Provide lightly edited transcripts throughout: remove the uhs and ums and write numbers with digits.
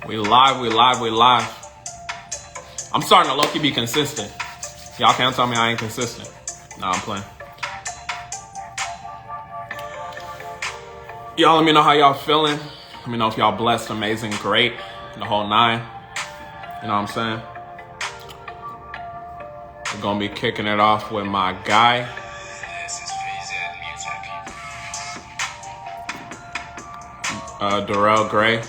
We live, we live, we live. I'm starting to low-key be consistent. Y'all can't tell me I ain't consistent. No, I'm playing. Y'all let me know how y'all feeling. Let me know if y'all blessed, amazing, great, the whole nine. You know what I'm saying? We're gonna be kicking it off with my guy. Darrell Gray.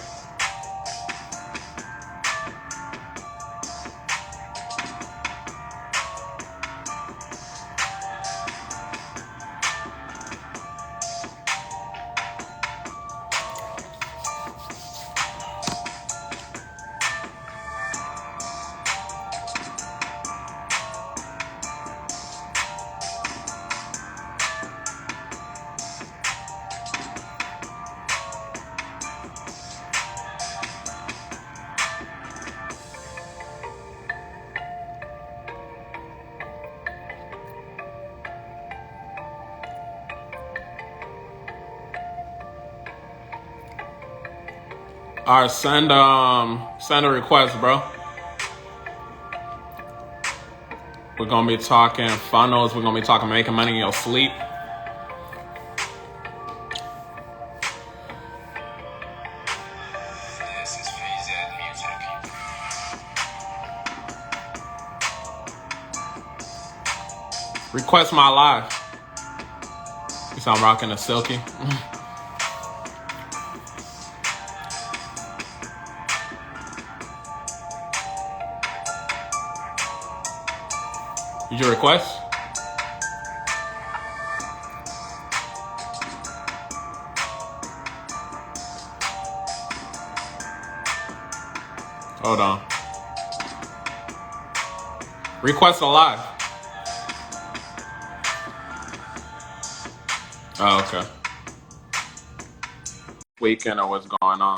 All right, send a request, bro. We're gonna be talking funnels. We're gonna be talking making money in your sleep. Request my live. You sound rocking a silky. Did you request? Hold on. Request a live. Oh, okay. Weekend or what's going on?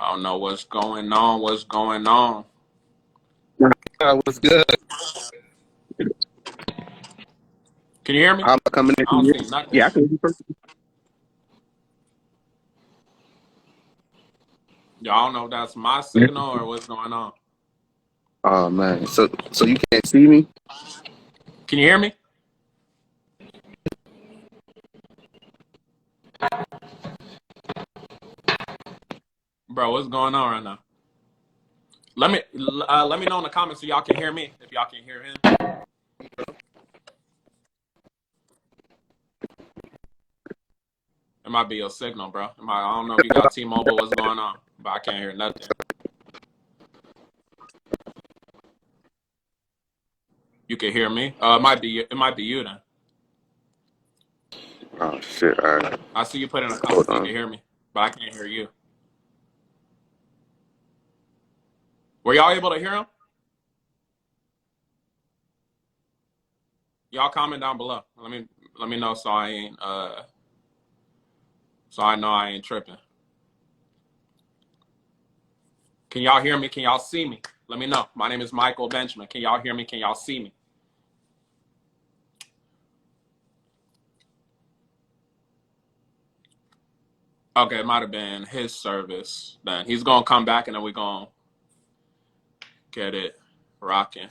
I don't know what's going on. What's going on? What's good? Can you hear me? I'm coming in. I don't see nothing. Yeah, I can hear you perfectly. Y'all don't know if that's my signal or what's going on. Oh man, so you can't see me? Can you hear me? Bro, what's going on right now? Let me know in the comments so y'all can hear me. If y'all can hear him. It might be your signal, bro. I don't know if you got T-Mobile. What's going on? But I can't hear nothing. You can hear me. It might be you then. Oh shit! All right. I see you put in a comment so you can hear me, but I can't hear you. Were y'all able to hear him? Y'all comment down below. Let me know so I ain't so I know I ain't tripping. Can y'all hear me? Can y'all see me? Let me know. My name is Michael Benjamin. Can y'all hear me? Can y'all see me? Okay, it might have been his service then. He's gonna come back and then we're gonna get it rocking.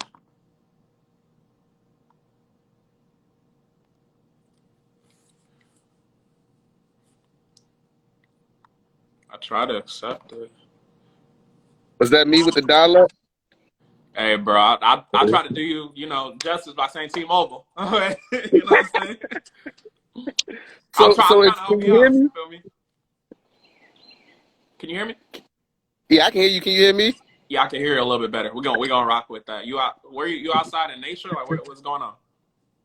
I try to accept it. Was that me with the dial-up? Hey, bro, I try to do you justice by saying T-Mobile. You know what I'm saying? I'm trying to help Can you you hear out. me? You feel me? Can you hear me? Yeah, I can hear you. Can you hear me? Yeah, I can hear you a little bit better. We're gonna rock with that. You out? Where you outside in nature? Like what's going on?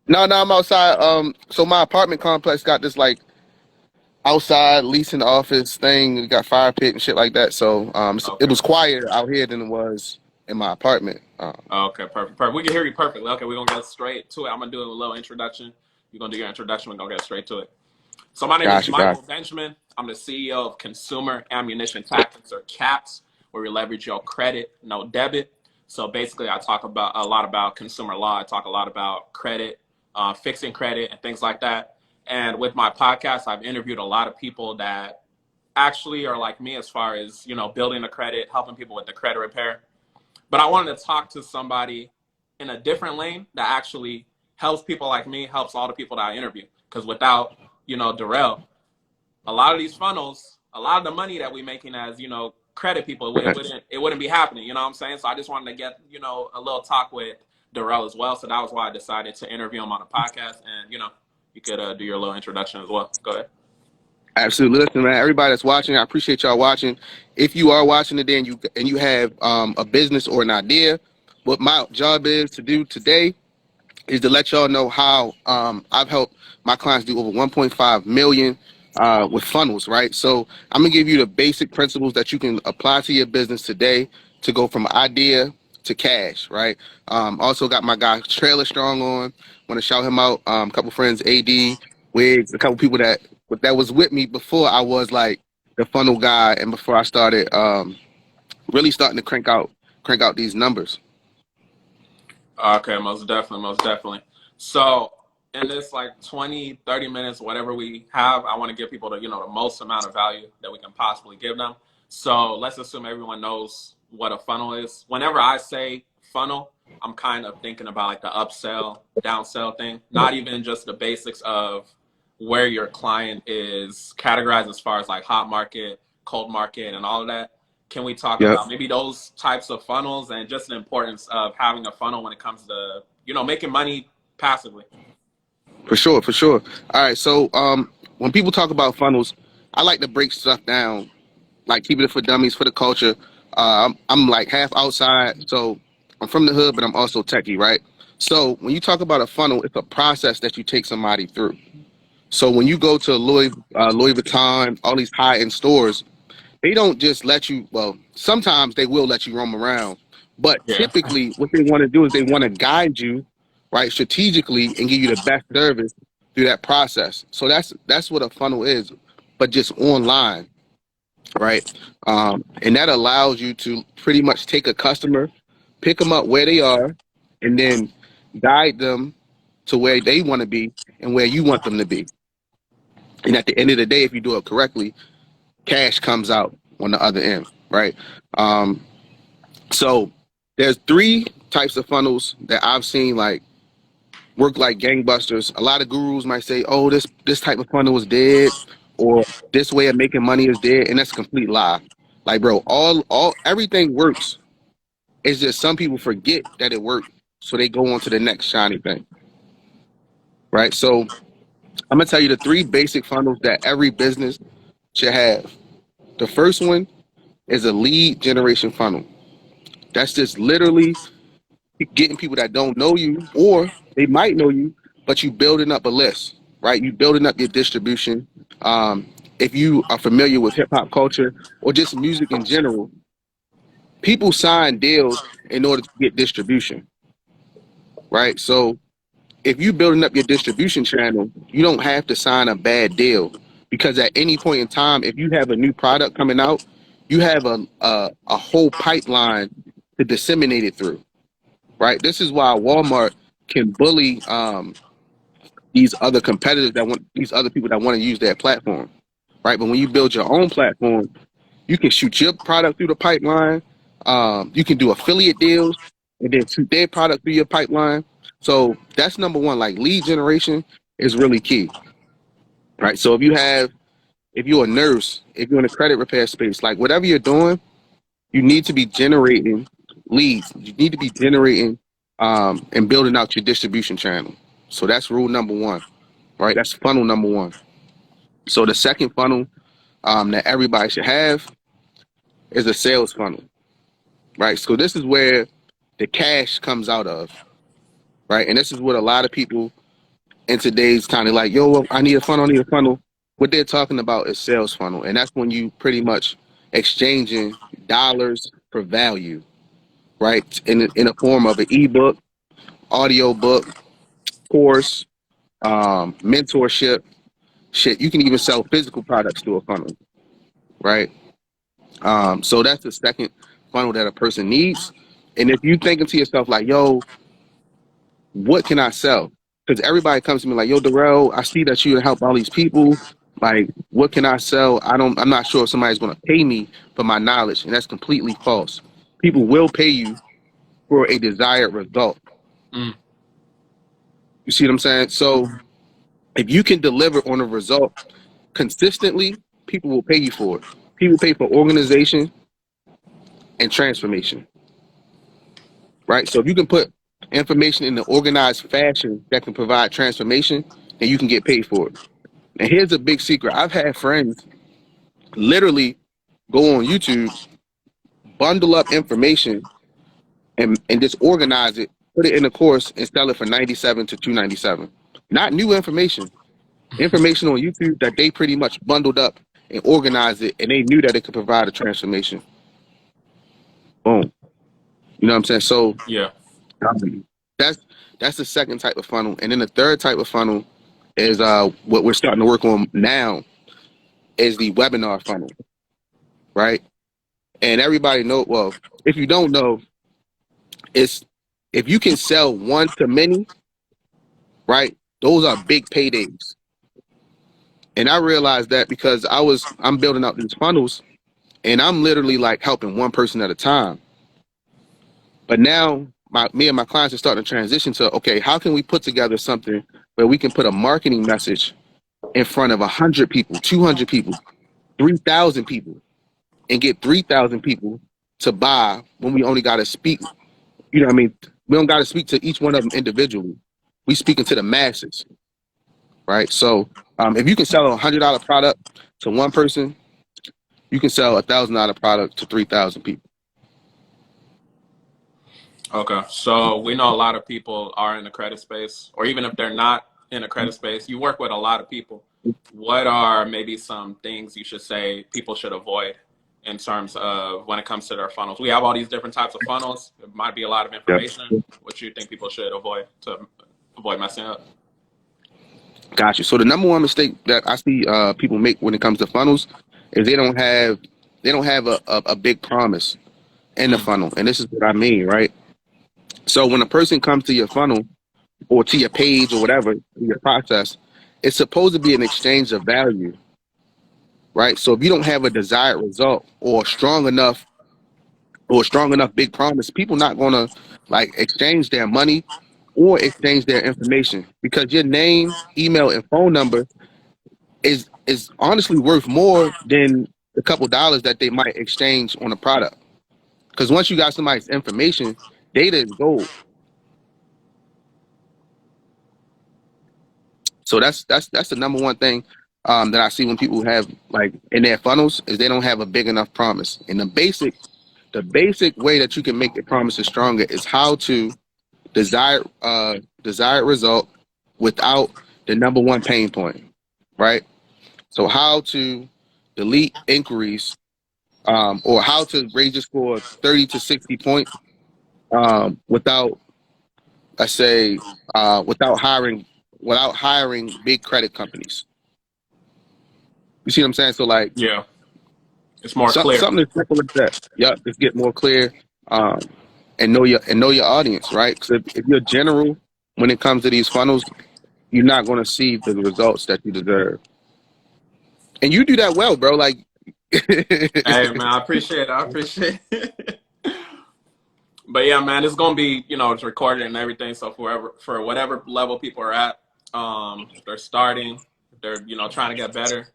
No, I'm outside. So my apartment complex got this like outside leasing office thing. We got fire pit and shit like that. So it Okay. was quieter out here than it was in my apartment. Okay, perfect. We can hear you perfectly. Okay, we're gonna get straight to it. I'm gonna do a little introduction. You're gonna do your introduction. We're gonna get straight to it. So my name is Gotcha. Michael Benjamin. I'm the CEO of Consumer Ammunition Tactics, or CAPS, where we leverage your credit, no debit. So basically, I talk about a lot about consumer law. I talk a lot about credit, fixing credit, and things like that. And with my podcast, I've interviewed a lot of people that actually are like me as far as, you know, building a credit, helping people with the credit repair. But I wanted to talk to somebody in a different lane that actually helps people like me, helps all the people that I interview. Because without, you know, Darrell, a lot of these funnels, a lot of the money that we're making as, you know, credit people, it wouldn't be happening. You know what I'm saying? So I just wanted to get, you know, a little talk with Darrell as well. So that was why I decided to interview him on a podcast. And, you know, you could do your little introduction as well. Go ahead. Absolutely. Listen, man, everybody that's watching, I appreciate y'all watching. If you are watching today and you have a business or an idea, what my job is to do today is to let y'all know how I've helped my clients do over 1.5 million with funnels, right? So I'm gonna give you the basic principles that you can apply to your business today to go from idea to cash, right? Also got my guy Trailer Strong on. Want to shout him out. A couple friends, AD, Wiggs, a couple people that was with me before I was like the funnel guy and before I started really starting to crank out these numbers. Okay, most definitely, most definitely. So in this like 20, 30 minutes, whatever we have, I want to give people the, you know, the most amount of value that we can possibly give them. So let's assume everyone knows what a funnel is. Whenever I say funnel, I'm kind of thinking about like the upsell, downsell thing, not even just the basics of where your client is categorized as far as like hot market, cold market, and all of that. Can we talk Yep. about maybe those types of funnels and just the importance of having a funnel when it comes to, you know, making money passively? For sure, for sure. All right, so when people talk about funnels, I like to break stuff down, like keeping it for dummies for the culture. I'm like half outside, so I'm from the hood, but I'm also techie, right? So when you talk about a funnel, it's a process that you take somebody through. So when you go to Louis Vuitton, all these high end stores, they don't just let you. Well, sometimes they will let you roam around, but Yeah. typically what they want to do is they want to guide you, right, strategically and give you the best service through that process. So that's what a funnel is, but just online, right? And that allows you to pretty much take a customer, pick them up where they are, and then guide them to where they want to be and where you want them to be. And at the end of the day, if you do it correctly, cash comes out on the other end, right? Um, so there's three types of funnels that I've seen like work like gangbusters. A lot of gurus might say, "Oh, this type of funnel is dead," or "This way of making money is dead," and that's a complete lie. Like, bro, all everything works. It's just some people forget that it worked, so they go on to the next shiny thing, right? So I'm gonna tell you the three basic funnels that every business should have. The first one is a lead generation funnel. That's just literally getting people that don't know you or they might know you, but you building up a list, right? You building up your distribution. If you are familiar with hip hop culture or just music in general, people sign deals in order to get distribution, right? So if you building up your distribution channel, you don't have to sign a bad deal because at any point in time, if you have a new product coming out, you have a whole pipeline to disseminate it through, right? This is why Walmart can bully these other competitors that want these other people that want to use their platform, right? But when you build your own platform, you can shoot your product through the pipeline. You can do affiliate deals and then shoot their product through your pipeline. So that's number one. Like lead generation is really key, right? So if you're a nurse, if you're in a credit repair space, like whatever you're doing, you need to be generating leads. You need to be generating and building out your distribution channel. So that's rule number one, right? That's funnel number one. So the second funnel that everybody should have is a sales funnel, right? So this is where the cash comes out of, right? And this is what a lot of people in today's kind of like, yo, well, I need a funnel, I need a funnel. What they're talking about is sales funnel. And that's when you pretty much exchanging dollars for value, right? In a form of an ebook, audio book, course, mentorship, shit. You can even sell physical products through a funnel, right? So that's the second funnel that a person needs. And if you thinking to yourself like, yo, what can I sell? because everybody comes to me like, "Yo, Darrell, I see that you help all these people. Like, what can I sell? I'm not sure if somebody's going to pay me for my knowledge," and that's completely false. People will pay you for a desired result. Mm. You see what I'm saying? So if you can deliver on a result consistently, people will pay you for it. People pay for organization and transformation, right? So if you can put information in an organized fashion that can provide transformation, then you can get paid for it. And here's a big secret. I've had friends literally go on YouTube, bundle up information, and just organize it, put it in a course, and sell it for 97 to 297. Not new information, information on YouTube that they pretty much bundled up and organized it, and they knew that it could provide a transformation. Boom. You know what I'm saying? So Yeah. um, that's that's the second type of funnel, and then the third type of funnel is what we're starting to work on now is the webinar funnel, right? And everybody know, well, if you don't know, it's if you can sell one to many, right? Those are big paydays. And I realized that because I'm building out these funnels and I'm literally like helping one person at a time. But now me and my clients are starting to transition to, okay, how can we put together something where we can put a marketing message in front of 100 people, 200 people, 3,000 people, and get 3,000 people to buy when we only got to speak. You know what I mean? We don't got to speak to each one of them individually. We speaking to the masses, right? So if you can sell $100 product to one person, you can sell $1,000 product to 3,000 people. Okay. So we know a lot of people are in the credit space, or even if they're not in the credit space, you work with a lot of people. What are maybe some things you should say people should avoid in terms of when it comes to their funnels? We have all these different types of funnels. It might be a lot of Yep. information. What you think people should avoid to avoid messing up? Gotcha. So the number one mistake that I see people make when it comes to funnels is they don't have a big promise in the Mm. funnel. And this is what I mean, right? So when a person comes to your funnel or to your page or whatever, your process, it's supposed to be an exchange of value, right? So if you don't have a desired result or strong enough big promise, people not gonna like exchange their money or exchange their information because your name, email, and phone number is honestly worth more than the couple dollars that they might exchange on a product. Because once you got somebody's information, data is gold. So that's the number one thing that I see when people have like in their funnels is they don't have a big enough promise. And the basic way that you can make the promises stronger is how to desired result without the number one pain point, right? So how to delete inquiries or how to raise your score 30 to 60 points without, I say, without hiring big credit companies. You see what I'm saying? So like Yeah, it's more clear. something as simple as that. Yeah, just get more clear and know your audience, right? Because if you're general when it comes to these funnels, you're not going to see the results that you deserve. And you do that well, bro. Like, Hey man, I appreciate it. I appreciate it. But yeah, man, it's gonna be, it's recorded and everything. So for whatever level people are at, if they're starting, if they're, trying to get better,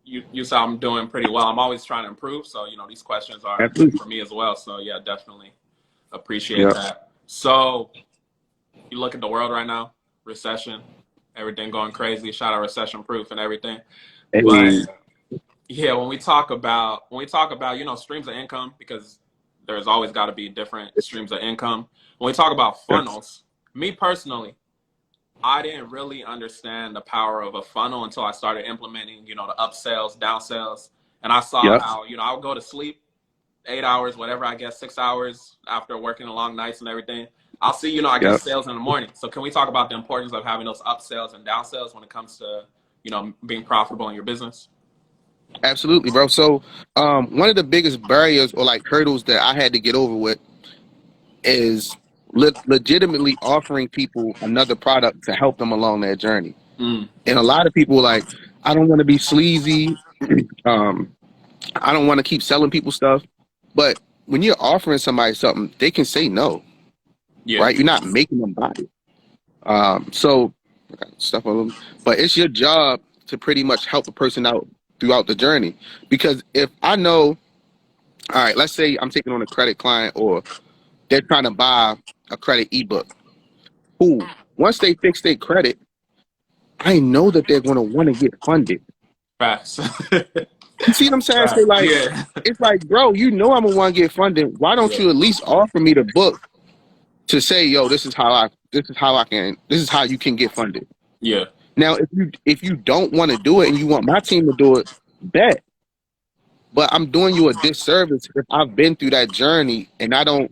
you saw I'm doing pretty well. I'm always trying to improve. So, these questions are absolutely. for me as well. So yeah, definitely appreciate Yeah. that. So you look at the world right now, recession, everything going crazy, shout out recession proof and everything. But Hey, yeah, when we talk about streams of income, because there's always got to be different streams of income. When we talk about yeah. funnels, me personally, I didn't really understand the power of a funnel until I started implementing, the upsells, downsells, and I saw Yep. how, I would go to sleep 8 hours, whatever I guess, 6 hours after working long nights and everything. I'll see, I get Yep. sales in the morning. So can we talk about the importance of having those upsells and downsells when it comes to, being profitable in your business? Absolutely, bro. So, one of the biggest barriers or like hurdles that I had to get over with is legitimately offering people another product to help them along their journey. Mm. And a lot of people like, I don't want to be sleazy. um, I don't want to keep selling people stuff. But when you're offering somebody something, they can say no, Yeah. right? You're not making them buy it. So I got stuff on them, but it's your job to pretty much help a person out throughout the journey. Because if I know, all right, let's say I'm taking on a credit client or they're trying to buy a credit ebook. Cool. Once they fix their credit, I know that they're going to want to get funded. Facts. You see what I'm saying? So Facts. like, Yeah. it's like, bro, you know I'm gonna want to get funded. Why don't Yeah. you at least offer me the book to say, yo, this is how you can get funded. Yeah. Now, if you don't want to do it and you want my team to do it, bet. But I'm doing you a disservice if I've been through that journey and I don't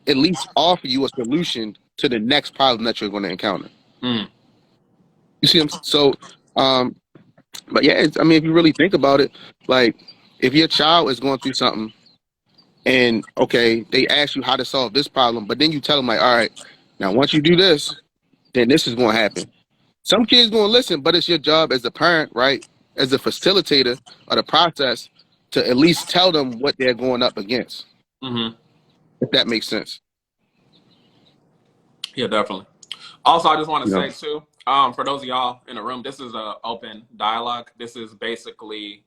at least offer you a solution to the next problem that you're going to encounter. Mm. You see, so, um, but yeah, I mean, if you really think about it, like if your child is going through something and okay, they ask you how to solve this problem, but then you tell them like, all right, now once you do this, then this is going to happen. Some kids going to listen, but it's your job as a parent, right, as a facilitator of the process, to at least tell them what they're going up against. Mm-hmm. If that makes sense. Yeah, definitely. Also, I just want to You know. say too, for those of y'all in the room, this is an open dialogue. This is basically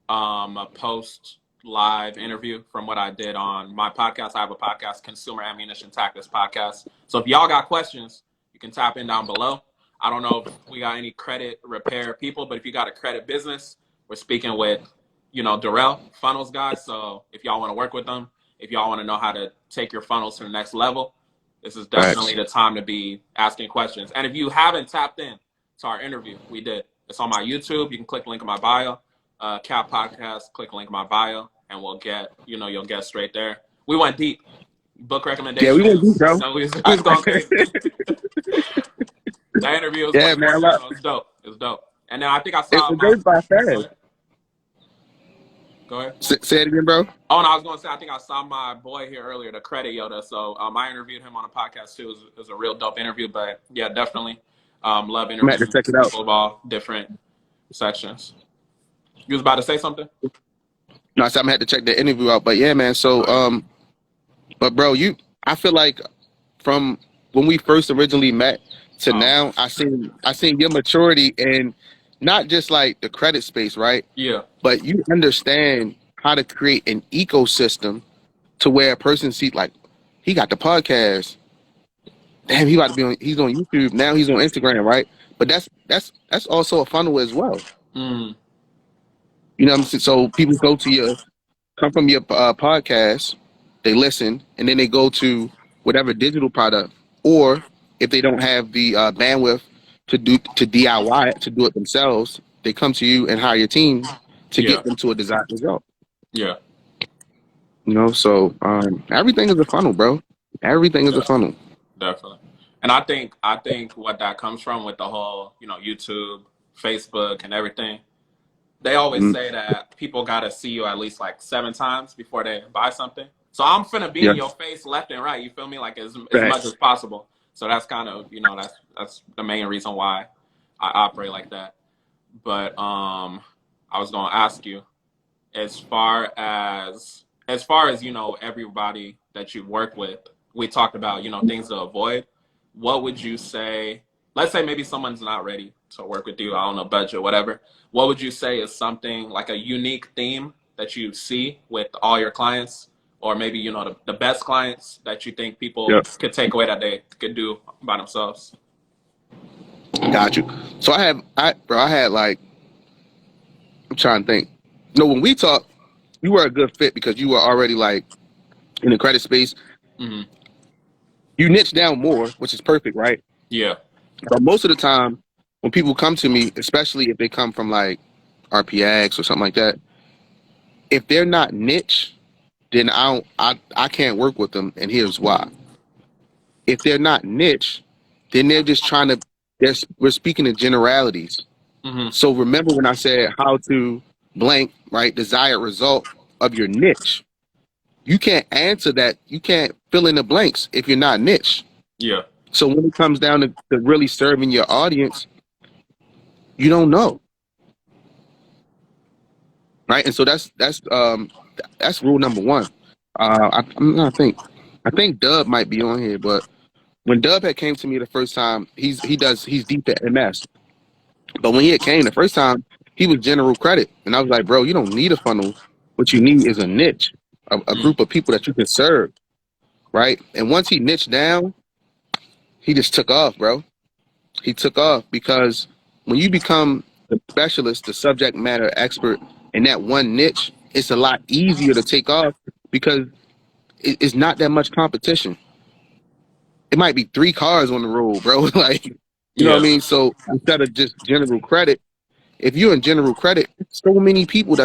a post live interview from what I did on my podcast. I have a podcast, Consumer Ammunition Tactics Podcast. So if y'all got questions, you can tap in down below. I don't know if we got any credit repair people, but if you got a credit business, we're speaking with, Darrell, funnels guy. So if y'all want to work with them, if y'all want to know how to take your funnels to the next level, this is definitely the time to be asking questions. And if you haven't tapped in to our interview, we did. It's on my YouTube. You can click the link in my bio. Cap Podcast, click the link in my bio, and we'll get, you'll get straight there. We went deep. Book Yeah, we went deep, recommendations. bro. So we was going crazy. That interview was Yeah, much more man. personal. It's dope. It's dope. And then I think I saw It my. goes by Go fast. ahead. Go ahead. Say it again, bro. Oh, and I was going to say, I think I saw my boy here earlier, the Credit Yoda. So I interviewed him on a podcast too. It was a real dope interview. But yeah, definitely love I'm gonna have interviewing to check it out. people of all different sections. You was about to say something? No, I said I'm gonna have to check the interview out. But yeah, man. So, but bro, I feel like from when we first originally met to now, I seen your maturity and not just like the credit space, right? Yeah. But you understand how to create an ecosystem to where a person sees like he got the podcast. Damn, he about to be he's on YouTube now. He's on Instagram, right? But that's also a funnel as well. Mm. You know what I'm saying? So people come from your podcast, they listen, and then they go to whatever digital product, or if they don't have the bandwidth to DIY it, to do it themselves, they come to you and hire your team to Yeah. get them to a desired result. Yeah. You know, so everything is a funnel, bro. Everything is a funnel. Definitely. And I think what that comes from with the whole, YouTube, Facebook and everything, they always say that people gotta see you at least like 7 times before they buy something. So I'm finna be in your face left and right, you feel me? Like as much as possible. So that's kind of, that's the main reason why I operate like that. But I was gonna ask you, as far as everybody that you work with, we talked about things to avoid. What would you say? Let's say maybe someone's not ready to work with you. I don't know, budget, whatever. What would you say is something like a unique theme that you see with all your clients, or maybe the best clients that you think people could take away that they could do by themselves? Got you. So I had like, I'm trying to think. No, when we talked, you were a good fit because you were already like in the credit space. Mm-hmm. You niche down more, which is perfect, right? Yeah. But most of the time, when people come to me, especially if they come from like RPX or something like that, if they're not niche, then I can't work with them, and here's why. If they're not niche, then they're just we're speaking in generalities. Mm-hmm. So remember when I said how to blank, right, desired result of your niche. You can't answer that. You can't fill in the blanks if you're not niche. Yeah. So when it comes down to really serving your audience, you don't know, right? And so that's rule number one. I'm not I think Dub might be on here, but when Dub had came to me the first time, he's deep at MS. But when he had came the first time, he was general credit, and I was like, bro, you don't need a funnel. What you need is a niche, a Mm. group of people that you can serve, right? And once he niched down, he just took off, bro. He took off because when you become the specialist, the subject matter expert in that one niche, it's a lot easier to take off because it's not that much competition. It might be three cars on the road, bro. Like, you know what I Yeah. mean? So instead of just general credit, if you're in general credit, so many people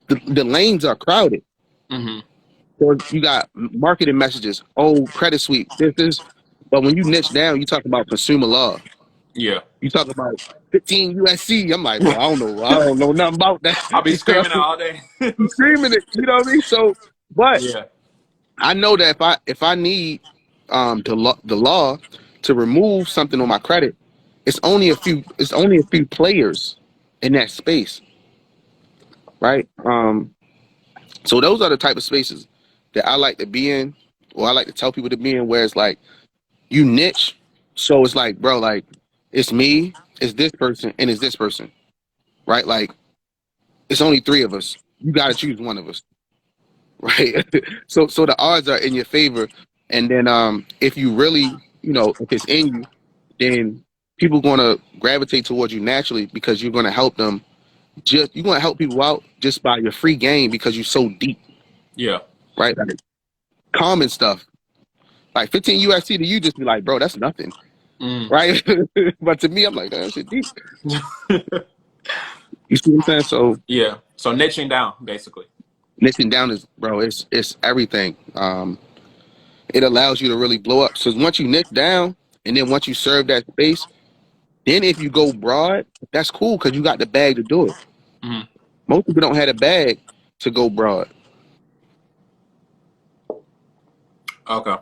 the lanes are crowded. Hmm. So you got marketing messages, oh, credit suite, this. But when you niche down, you talk about consumer law. Yeah. You talk about 15 USC. I'm like, bro, I don't know nothing about that. I'll be You know, screaming it all day. I'm screaming it. You know what I mean? So, but Yeah. I know that if I need the law to remove something on my credit, it's only a few players in that space, right? So those are the type of spaces that I like to be in, or I like to tell people to be in, where it's like you niche. So it's like, bro, like it's me, it's this person, and it's this person, right? Like it's only three of us. You got to choose one of us, right? So the odds are in your favor, and then if you really, if it's in you, then people going to gravitate towards you naturally because you're going to help them. You're going to help people out just by your free game because you're so deep, Yeah. right? Like common stuff like 15 USC to you, just be like, bro, that's nothing, Mm. right? But to me, I'm like, that shit deep. You see what I'm saying? So Yeah. So niching down, basically. niching down is, bro, it's everything. It allows you to really blow up. So once you niche down, and then once you serve that space, then if you go broad, that's cool because you got the bag to do it. Hmm. Most people don't have a bag to go broad. Okay.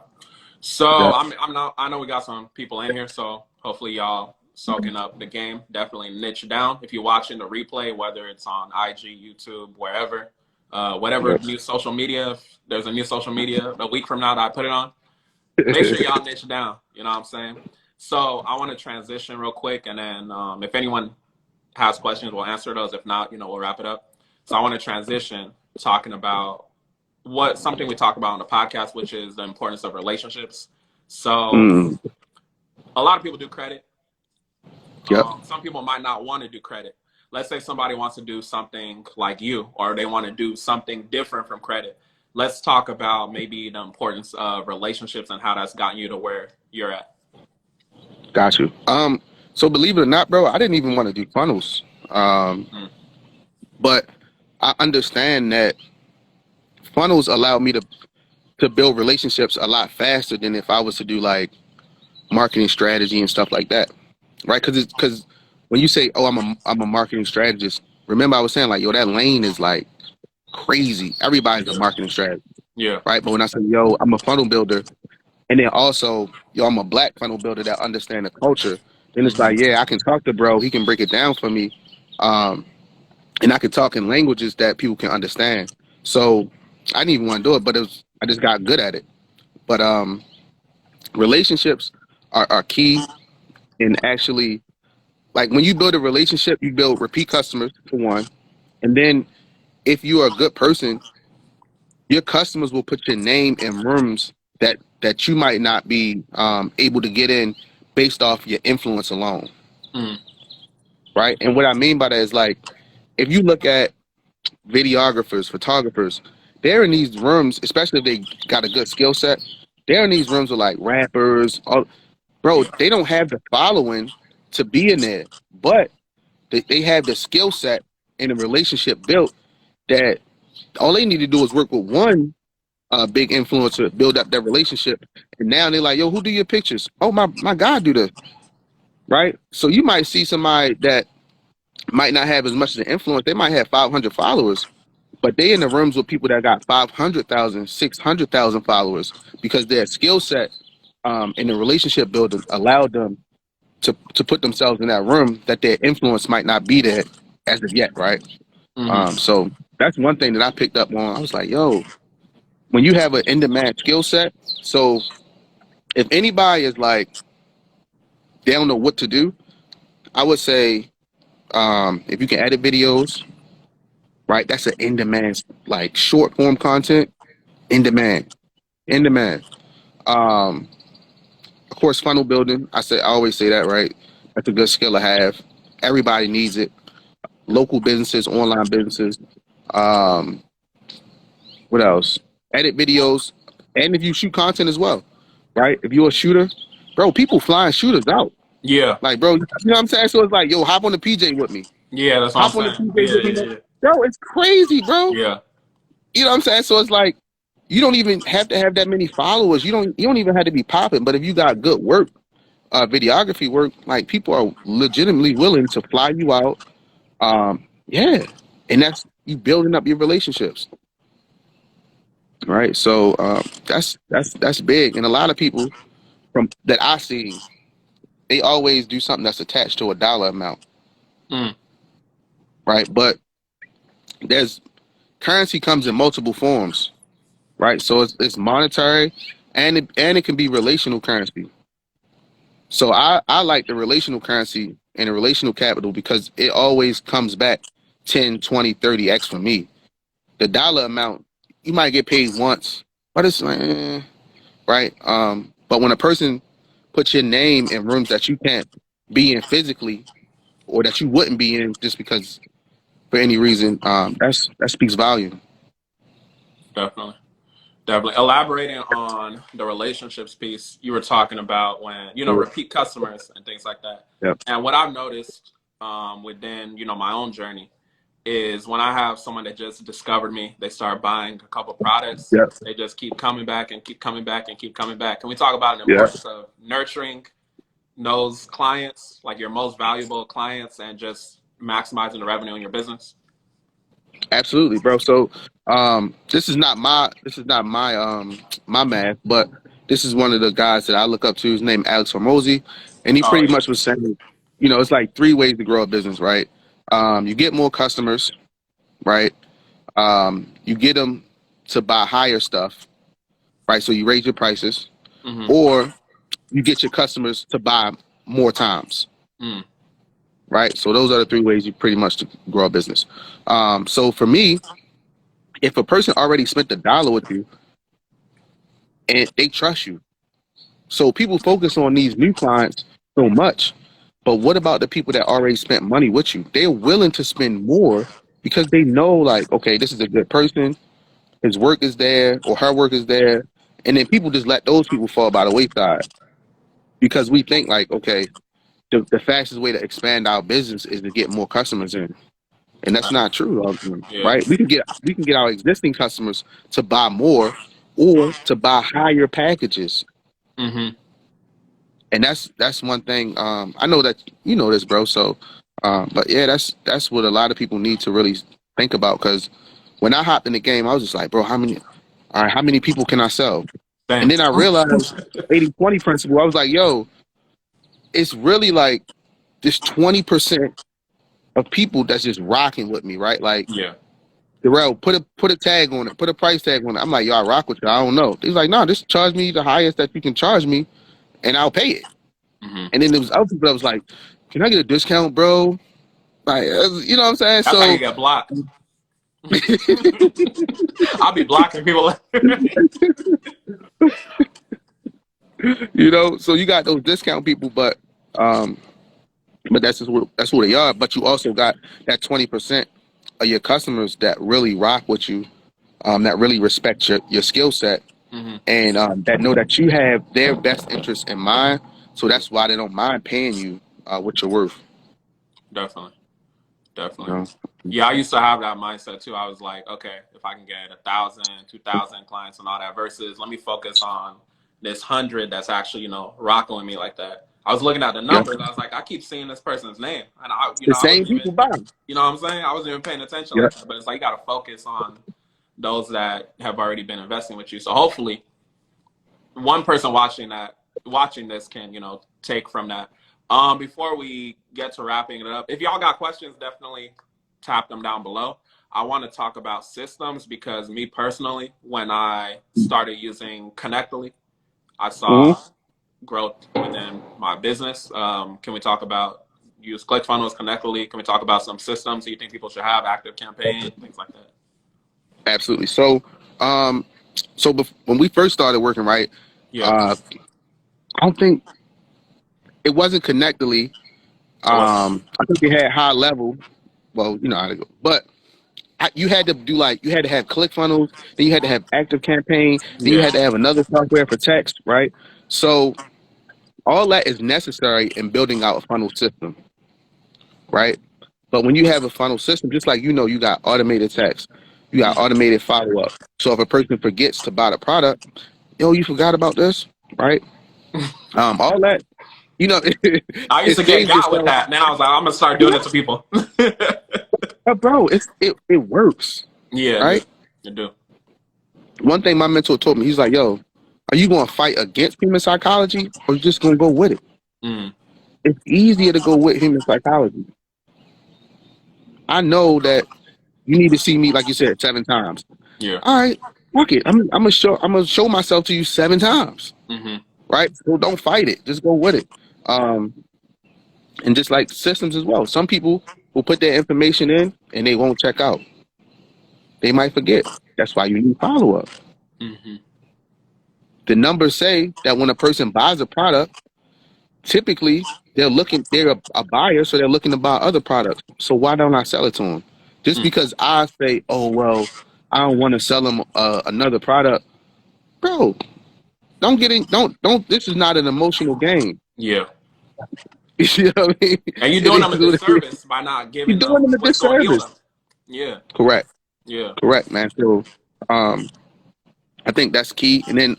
So Yeah. I'm not. I know we got some people in here, so hopefully y'all soaking up the game. Definitely niche down if you're watching the replay, whether it's on IG, YouTube, wherever, whatever new social media. If there's a new social media a week from now that I put it on, make sure y'all niche down. You know what I'm saying? So I want to transition real quick, and then if anyone has questions, we'll answer those. If not, we'll wrap it up. So I want to transition talking about something we talk about on the podcast, which is the importance of relationships. So Mm, a lot of people do credit. yep. Some people might not want to do credit. Let's say somebody wants to do something like you, or they want to do something different from credit. Let's talk about maybe the importance of relationships and how that's gotten you to where you're at. Got you. So believe it or not, bro, I didn't even want to do funnels. Mm. But I understand that funnels allow me to build relationships a lot faster than if I was to do like marketing strategy and stuff like that, right? Because when you say, "Oh, I'm a marketing strategist," remember I was saying like, "Yo, that lane is like crazy. Everybody's a Yeah. marketing strategist, Yeah. right?" But when I say, "Yo, I'm a funnel builder," and then also, "Yo, I'm a black funnel builder that understand the culture," then it's Hmm. like, yeah, I can talk to bro. He can break it down for me, um, and I can talk in languages that people can understand. So I didn't even want to do it, but I just got good at it. But relationships are key in actually, like when you build a relationship, you build repeat customers for one, and then if you are a good person, your customers will put your name in rooms that you might not be able to get in based off your influence alone, Hmm. right? And what I mean by that is like if you look at videographers, photographers, they're in these rooms, especially if they got a good skill set. They're in these rooms with like rappers, bro. Yeah. They don't have the following to be in there, but they have the skill set and the relationship built that all they need to do is work with one big influencer, build up that relationship, and now they're like, yo, who do your pictures? Oh, my God, do this, right? So you might see somebody that might not have as much as an influence. They might have 500 followers, but they in the rooms with people that got 500,000, 600,000 followers because their skill set and the relationship building allowed them to put themselves in that room that their influence might not be there as of yet, right? Mm-hmm. So that's one thing that I picked up on. I was like, yo, when you have an in-demand skill set, so if anybody is like, they don't know what to do, I would say, if you can edit videos, right, that's an in-demand, like short form content, in demand. Um, of course, funnel building. I always say that, right? That's a good skill to have. Everybody needs it. Local businesses, online businesses. Um, what else? Edit videos, and if you shoot content as well, right? If you're a shooter, bro, people flying shooters out. Yeah. Like, bro, you know what I'm saying? So it's like, yo, hop on the PJ with me. Yeah, that's what I'm Hop on the saying. PJ Yeah, with me, yeah, man. yeah. Bro, it's crazy, bro. Yeah. You know what I'm saying? So it's like, you don't even have to have that many followers. You don't even have to be popping. But if you got good work, videography work, like people are legitimately willing to fly you out. Yeah, and that's you building up your relationships, right? So that's big, and a lot of people from that I see, they always do something that's attached to a dollar amount, Mm. right? But there's currency comes in multiple forms, right? So it's monetary, and it can be relational currency. So I like the relational currency and the relational capital because it always comes back 10, 20, 30x for me. The dollar amount, you might get paid once, but it's like, right? But when a person puts your name in rooms that you can't be in physically or that you wouldn't be in just because for any reason, that speaks volume. Definitely. Definitely. Elaborating on the relationships piece you were talking about when, repeat customers and things like that. Yep. And what I've noticed within, my own journey is when I have someone that just discovered me, they start buying a couple products, Yep. they just keep coming back and keep coming back and keep coming back. Can we talk about the Yeah. importance of nurturing those clients, like your most valuable clients, and just maximizing the revenue in your business? Absolutely, bro. So this is not my math, but this is one of the guys that I look up to. His name Alex Hormozy, and he Oh, pretty yeah. much was saying, it's like three ways to grow a business, right? You get more customers, right? You get them to buy higher stuff, right? So you raise your prices, Mm-hmm. or you get your customers to buy more times, Mm. right? So those are the three ways you pretty much to grow a business. So for me, if a person already spent $1 with you and they trust you, so people focus on these new clients so much, but what about the people that already spent money with you? They're willing to spend more because they know, like, okay, this is a good person. His work is there or her work is there. And then people just let those people fall by the wayside because we think like, okay, the fastest way to expand our business is to get more customers in. And that's not true, Yeah. right? We can get our existing customers to buy more or to buy higher packages. Mm-hmm. And that's one thing. I know that you know this, bro. So, but yeah, that's what a lot of people need to really think about. Because when I hopped in the game, I was just like, bro, how many people can I sell? And Same. then I realized 80/20 principle. I was like, yo, it's really like this 20% of people that's just rocking with me, right? Like, Yeah. Darrell, put a tag on it, put a price tag on it. I'm like, yo, I rock with you. I don't know. He's like, no, just charge me the highest that you can charge me, and I'll pay it. Mm-hmm. And then there was other people that was like, can I get a discount, bro? Like, you know what I'm saying? That's how you So, get blocked. I'll be blocking people. so you got those discount people, um, but that's who they are. But you also got that 20% of your customers that really rock with you, that really respect your skill set, Mm-hmm. and that know that you have their best interest in mind. So that's why they don't mind paying you what you're worth. Definitely. You Definitely. know? Yeah, I used to have that mindset too. I was like, okay, if I can get 1,000, 2,000 clients and all that, versus let me focus on this 100 that's actually, rocking with me like that. I was looking at the Yeah. numbers. I was like, I keep seeing this person's name, and The I same wasn't even, people buy. you know what I'm saying? I wasn't even paying attention Yeah. like that. But it's like you got to focus on those that have already been investing with you. So hopefully, one person watching that watching this can, take from that. Before we get to wrapping it up, if y'all got questions, definitely tap them down below. I want to talk about systems because me personally, when I started using Connectly, I saw Mm-hmm. growth within my business. Can we talk about use ClickFunnels, Connectly? Can we talk about some systems you think people should have, active campaign, things like that? Absolutely. So, when we first started working, right, Yeah, I don't think it wasn't Connectly. it wasn't. I think they had high level. Well, you know how to go, but you had to do like you had to have ClickFunnels, then you had to have Active Campaign, then you Yeah. had to have another software for text, right? So all that is necessary in building out a funnel system, right? But when you have a funnel system, just like you got automated text, you got Mhm. automated follow up. So if a person forgets to buy the product, yo, you forgot about this, right? All that, I used it to get saves got with yourself. that. Now I was like, I'm gonna start doing Yeah, it to people. bro, it works, Yeah, I do. right? I do. One thing my mentor told me, he's like, yo, are you going to fight against human psychology or you just going to go with it? Mm. It's easier to go with human psychology. I know that you need to see me, like you said, 7 times. Yeah. All right, fuck it. I'm gonna show myself to you 7 times, Hmm. right? So don't fight it. Just go with it. Um, and just like systems as well. Some people will put their information in and they won't check out. They might forget. That's why you need follow up. Hmm. The numbers say that when a person buys a product, typically they're a buyer, so they're looking to buy other products. So why don't I sell it to them? Just Mm. because I say, oh well, I don't want to sell them another product, bro. Don't get in. Don't. This is not an emotional game. Yeah. You know what I mean? And you're It doing is them a what it is. disservice by not You're giving doing them them a what's going to heal them. disservice. Yeah. Correct. Yeah. Correct, man. So, um, I think that's key. And then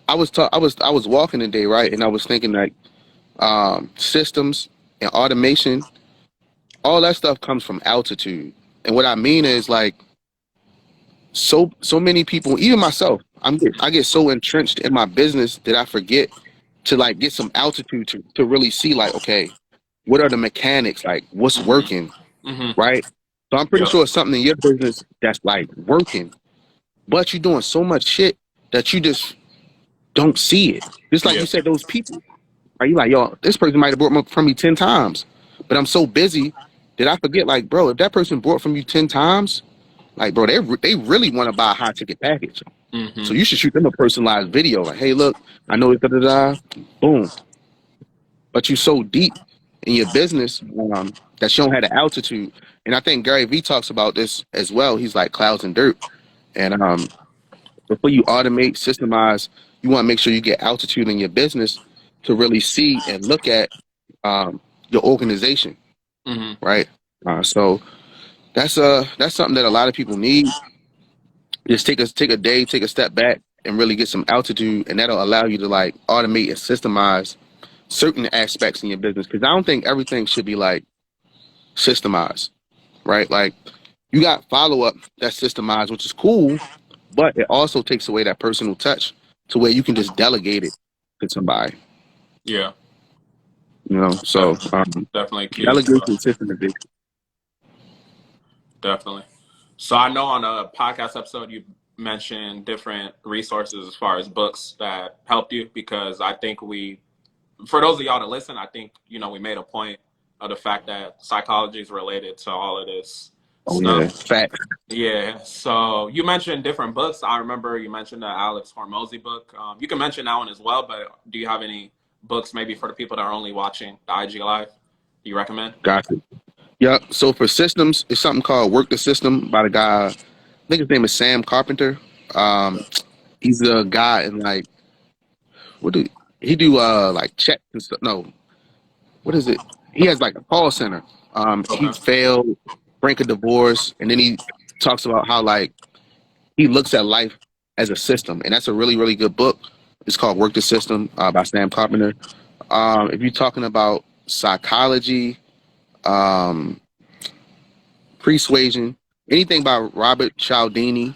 I was walking today, right, and I was thinking like systems and automation, all that stuff comes from altitude. And what I mean is like so many people, even myself, I get so entrenched in my business that I forget to like get some altitude to really see like, okay, what are the mechanics, like what's Hmm. working, Hmm. right? So I'm pretty Yep. sure it's something in your business that's like working, but you're doing so much shit that you just don't see it. Just like Yeah. you said, those people, are you like, yo, this person might have bought from me 10 times, but I'm so busy that I forget, like, bro, if that person bought from you 10 times, like, bro, they really want to buy a high ticket package. Hmm. So you should shoot them a personalized video. Like, hey, look, I know it's da da da. Boom. But you so deep in your business that you don't have the altitude. And I think Gary Vee talks about this as well. He's like clouds and dirt. And before you automate, systemize, you want to make sure you get altitude in your business to really see and look at your organization, Hmm. right? So that's something that a lot of people need. Just take a day, take a step back, and really get some altitude, and that'll allow you to like automate and systemize certain aspects in your business. Because I don't think everything should be like systemized, right? Like you got follow up that's systemized, which is cool, but it also takes away that personal touch to where you can just delegate it to somebody, Yeah. So Definitely. Definitely key. delegation system is big. Definitely. So I know on a podcast episode you mentioned different resources as far as books that helped you because I think for those of y'all that listen, I think we made a point of the fact that psychology is related to all of this Oh yeah, stuff. facts. Yeah. So you mentioned different books. I remember you mentioned the Alex Hormozy book. You can mention that one as well, but do you have any books maybe for the people that are only watching the IG live? Do you recommend? Gotcha. Yeah. So for systems, it's something called Work the System by the guy. I think his name is Sam Carpenter. Um, he's a guy in like what do he do? Like check and stuff. No, what is it? He has like a call center. He Okay. failed, break a divorce, and then he talks about how like he looks at life as a system, and that's a really really good book. It's called Work the System by Sam Carpenter. If you're talking about psychology, um, persuasion, anything by Robert Cialdini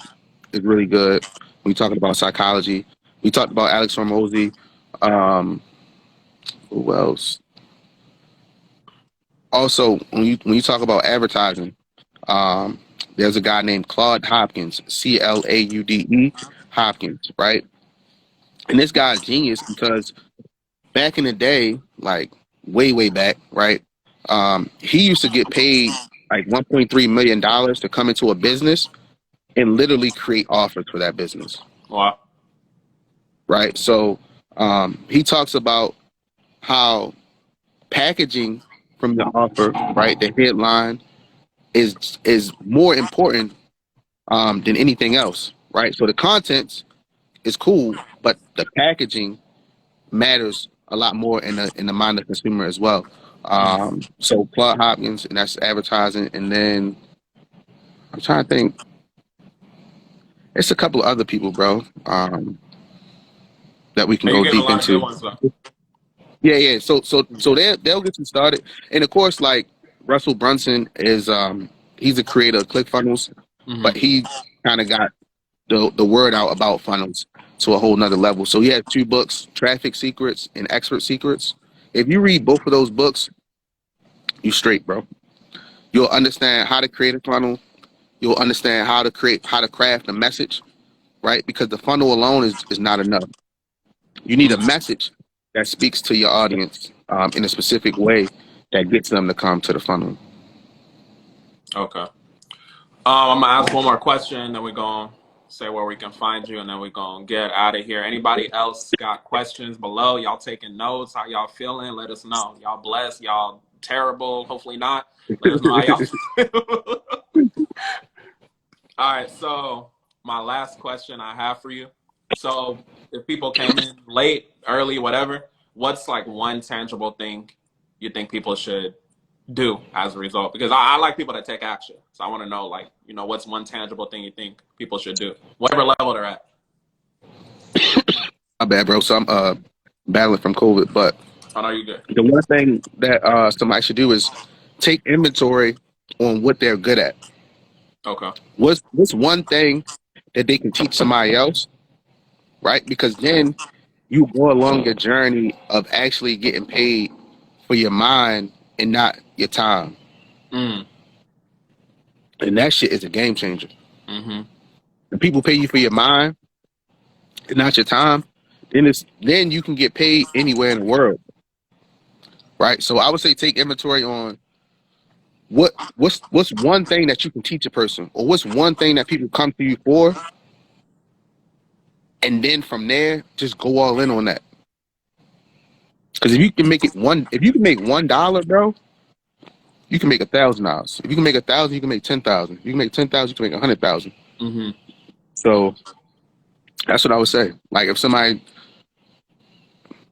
is really good. When you're talking about psychology, we talked about Alex Hormozy. Um, who else? Also, when you talk about advertising, um, there's a guy named Claude Hopkins, Claude Hopkins, right? And this guy's genius because back in the day, like way back, right? He used to get paid like $1.3 million to come into a business and literally create offers for that business, Wow. right? So he talks about how packaging from the offer, right, the headline is more important than anything else, right? So the contents is cool, but the packaging matters a lot more in the mind of the consumer as well. Mm. So Claude Hopkins, and that's advertising, and then I'm trying to think. It's a couple of other people, bro, that we can Hey, you go gave a deep lot of good into. ones though. Yeah. So they'll get you started, and of course, like Russell Brunson is he's a creator of ClickFunnels, but Mm-hmm. he kind of got the word out about funnels to a whole nother level. So he has two books, Traffic Secrets and Expert Secrets. If you read both of those books, you straight, bro. You'll understand how to create a funnel. You'll understand how to craft a message, right? Because the funnel alone is not enough. You need a Mm. message that speaks to your audience in a specific way that gets them to come to the funnel. Okay. I'm gonna ask one more question, then we're gonna say where we can find you, and then we're gonna get out of here. Anybody else got questions below? Y'all taking notes? How y'all feeling? Let us know. Y'all blessed? Y'all terrible? Hopefully not. Let us know how y'all feel. All right. So my last question I have for you. So if people came in late, early, whatever, what's like one tangible thing you think people should do as a result? Because I like people that take action. So I want to know, like, what's one tangible thing you think people should do, whatever level they're at. My bad, bro. So I'm battling from COVID, but I know you're good. the one thing that somebody should do is take inventory on what they're good at. Okay. What's one thing that they can teach somebody else, right? Because then you go along your journey of actually getting paid for your mind and not your time. Mm. And that shit is a game changer. Mm-hmm. When people pay you for your mind and not your time, then you can get paid anywhere in the world, right? So I would say take inventory on what's one thing that you can teach a person, or what's one thing that people come to you for, and then from there just go all in on that. Because if you can make $1, bro, you can make $1,000. If you can make 1,000, you can make 10,000. You can make 10,000, you can make 100,000. Mm-hmm. So that's what I would say. Like if somebody,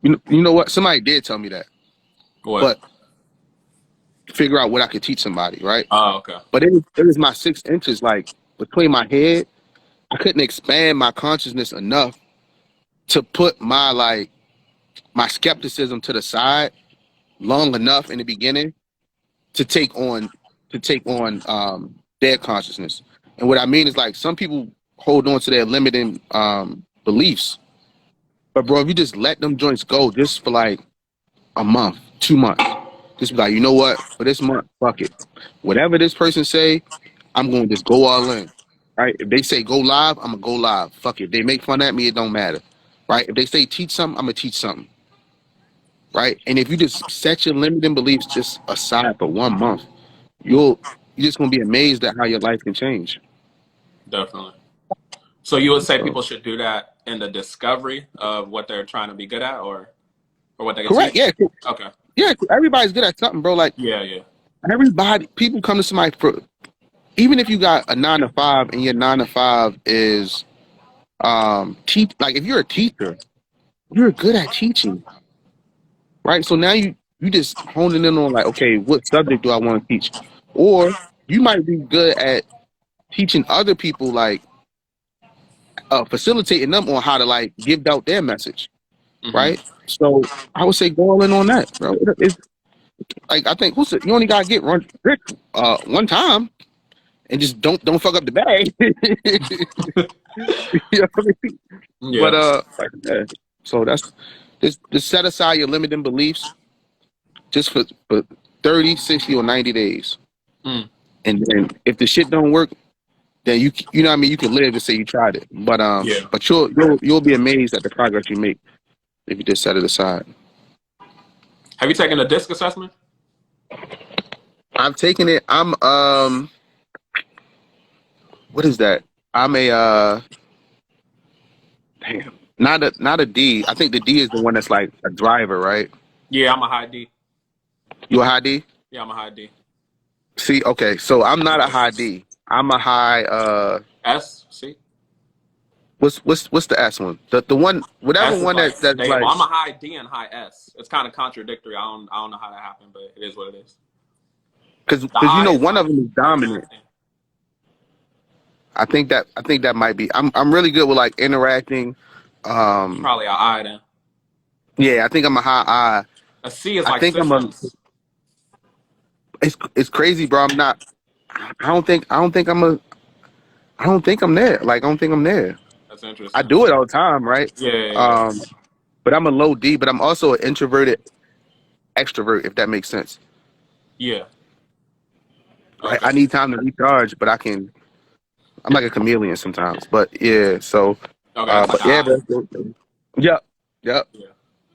you know what, somebody did tell me that, What? but figure out what I could teach somebody, right? Oh, okay. But it was my 6 inches, like between my head. I couldn't expand my consciousness enough to put my skepticism to the side long enough in the beginning to take on their consciousness. And what I mean is, like, some people hold on to their limiting beliefs, but bro, if you just let them joints go just for like a month, 2 months, just be like, you know what, for this month, fuck it, whatever this person say, I'm going to just go all in. Right? If they say go live, I'm gonna go live. Fuck it. They make fun at me, it don't matter. Right? If they say teach something, I'm gonna teach something. Right? And if you just set your limiting beliefs just aside for 1 month, you're just gonna be amazed at how your life can change. Definitely. So you would say So people should do that in the discovery of what they're trying to be good at, or what they can correct, teach? yeah. Okay. Yeah, everybody's good at something, bro. Like Yeah, yeah. people come to somebody for, even if you got a 9 to 5 and your 9 to 5 is teach, like if you're a teacher, you're good at teaching. Right? So now you just honing in on, like, okay, what subject do I want to teach? Or you might be good at teaching other people, like facilitating them on how to like give out their message, Mm-hmm. right? So I would say go all in on that, bro. It's like, I think you only gotta get rich one time and just don't fuck up the bag. You know what I mean? But Yeah. like, yeah. So Just set aside your limiting beliefs just for 30, 60, or 90 days. Mm. And then if the shit don't work, then you know what I mean, you can live and say you tried it. Yeah. But you'll be amazed at the progress you make if you just set it aside. Have you taken a DISC assessment? I've taken it. I'm what is that? I'm a damn, not a D. I think the D is the one that's like a driver, right? Yeah, I'm a high D. You a high D? Yeah, I'm a high D. See, okay, so I'm not a high D. I'm a high S, see? what's the S one? The one whatever S is one like that's stable. like I'm a high D and high S. It's kind of contradictory. I don't know how that happened, but it is what it is. because The you I know is one like of them is dominant. interacting. I think that might be. I'm really good with like interacting. You probably a I then. Yeah, I think I'm a high I. A C is I like think I'm a. systems. It's crazy, bro. I'm not. I don't think I'm a. I don't think I'm there. Like I don't think I'm there. That's I interesting. do it all the time, right? Yeah, yeah, yeah. Um, but I'm a low D. But I'm also an introverted extrovert, if that makes sense. Yeah. Right? Okay. I need time to recharge, but I can. I'm like a chameleon sometimes. But yeah, so. Okay, that's like But an yeah, I. bro. Yep. Yep. Yeah.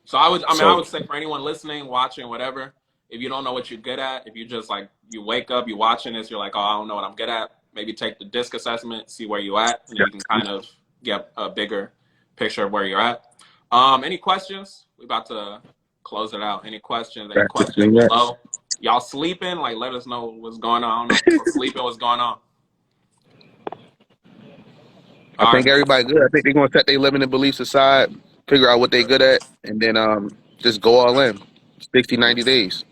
So I So would say for anyone listening, watching, whatever, if you don't know what you're good at, if you just like you wake up, you watching this, you're like, oh, I don't know what I'm good at. Maybe take the DISC assessment, see where you at, and then yeah. you can kind of get a bigger picture of where you're at. Any questions? We about to close it out. Any questions? Any questions Yes. below? Y'all sleeping? Like, let us know what's going on. I don't know if people sleeping. What's going on? I All right, think man. everybody good. I think they're gonna set their limiting beliefs aside, figure out what they good at, and then just go all in. 60, 90 days.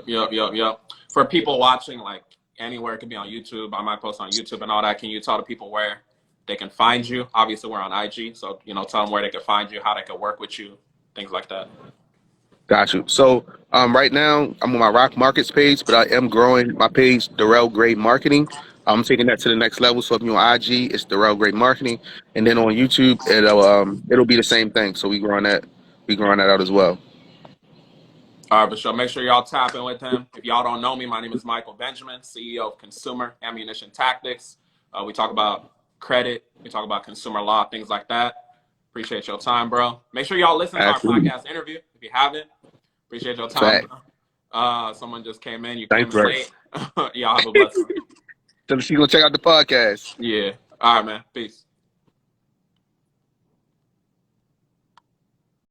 Yep. For people watching, like anywhere, it could be on YouTube. I might post on YouTube and all that. Can you tell the people where they can find you? Obviously, we're on IG, so tell them where they can find you, how they can work with you, things like that. Got you. So right now I'm on my Rock Markets page, but I am growing my page, Darrell Gray Marketing. I'm taking that to the next level. So if you're on IG, it's Darrell Gray Marketing, and then on YouTube, it'll be the same thing. So we growing that out as well. All right, but sure, make sure y'all tap in with him. If y'all don't know me, my name is Michael Benjamin, CEO of Consumer Ammunition Tactics. We talk about credit, we talk about consumer law, things like that. Appreciate your time, bro. Make sure y'all listen to our Absolutely. podcast interview if you haven't. Appreciate your time, Fact. bro. Someone just came in. You came Thanks, in bro. late. Y'all have a blessed one. So she gonna check out the podcast. Yeah. All right, man. Peace.